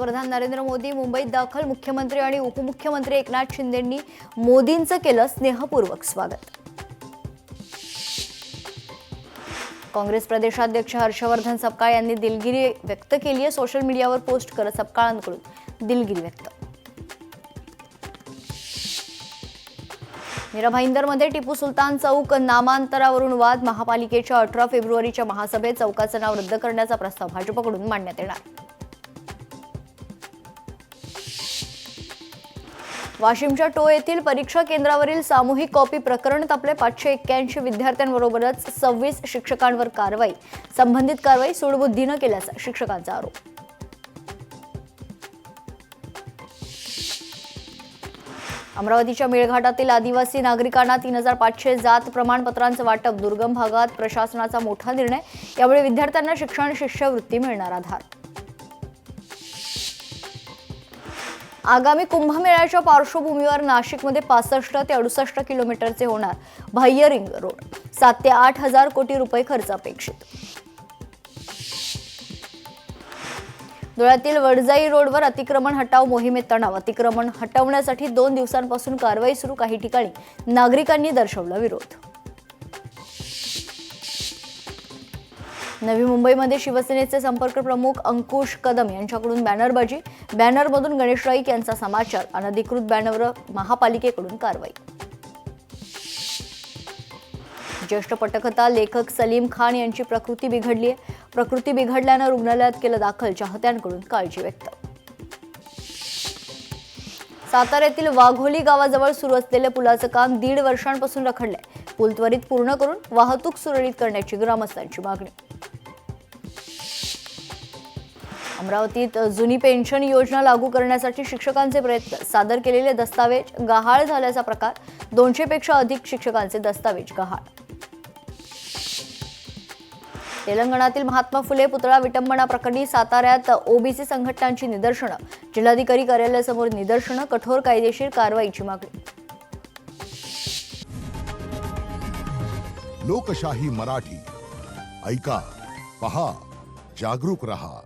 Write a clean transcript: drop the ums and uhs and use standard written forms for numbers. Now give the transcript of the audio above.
पंतप्रधान नरेंद्र मोदी मुंबईत दाखल. मुख्यमंत्री आणि उपमुख्यमंत्री एकनाथ शिंदेंनी मोदींचं केलं स्नेहपूर्वक स्वागत. काँग्रेस प्रदेशाध्यक्ष हर्षवर्धन सपकाळ यांनी दिलगिरी व्यक्त केली आहे. सोशल मीडियावर पोस्ट करत सपकाळांकडून दिलगिरी व्यक्त. मीरा भाईंदरमध्ये टिपू सुलतान चौक नामांतरावरून वाद. महापालिकेच्या 18 फेब्रुवारीच्या महासभेत चौकाचं नाव रद्द करण्याचा प्रस्ताव भाजपकडून मांडण्यात येणार. वाशिमच्या टोळ येथील परीक्षा केंद्रावरील सामूहिक कॉपी प्रकरण तापले. 581 विद्यार्थ्यांबरोबरच 26 शिक्षकांवर कारवाई. संबंधित कारवाई सूडबुद्धीनं केल्याचा शिक्षकांचा आरोप. अमरावतीच्या मेळघाटातील आदिवासी नागरिकांना 3500 जात प्रमाणपत्रांचं वाटप. दुर्गम भागात प्रशासनाचा मोठा निर्णय. यामुळे विद्यार्थ्यांना शिक्षण शिष्यवृत्ती मिळणार. आधार. आगामी कुंभमेळ्याच्या पार्श्वभूमीवर नाशिकमध्ये 65 ते 68 किलोमीटरचे होणार बाह्य रिंग रोड. 7 ते 8 हजार कोटी रुपये खर्च अपेक्षित. धुळ्यातील वडजाई रोडवर अतिक्रमण हटाव मोहिमेत तणाव. अतिक्रमण हटवण्यासाठी 2 दिवसांपासून कारवाई सुरू. काही ठिकाणी नागरिकांनी दर्शवला विरोध. नवी मुंबईमध्ये शिवसेनेचे संपर्क प्रमुख अंकुश कदम यांच्याकडून बॅनरबाजी. बॅनरमधून गणेश राईक यांचा समाचार. अनधिकृत बॅनरवर महापालिकेकडून कारवाई. ज्येष्ठ पटकथा लेखक सलीम खान यांची प्रकृती बिघडली आहे. प्रकृती बिघडल्यानं रुग्णालयात केलं दाखल. चाहत्यांकडून काळजी व्यक्त. साताऱ्यातील वाघोली गावाजवळ सुरू असलेल्या पुलाचं काम 1.5 वर्षांपासून रखडलंय. पूल त्वरित पूर्ण करून वाहतूक सुरळीत करण्याची ग्रामस्थांची मागणी. अमरावतीत जुनी पेन्शन योजना लागू करण्यासाठी शिक्षकांचे प्रयत्न. सादर केलेले दस्तावेज गहाळ झाल्याचा प्रकार. 200 पेक्षा अधिक शिक्षकांचे दस्तावेज गहाळ. तेलंगणातील महात्मा फुले पुतळा विटंबना प्रकरणी साताऱ्यात ओबीसी संघटनांची निदर्शनं. जिल्हाधिकारी कार्यालयासमोर निदर्शनं. कठोर कायदेशीर कारवाईची मागणी. लोकशाही मराठी ऐका, पहा, जागरूक रहा.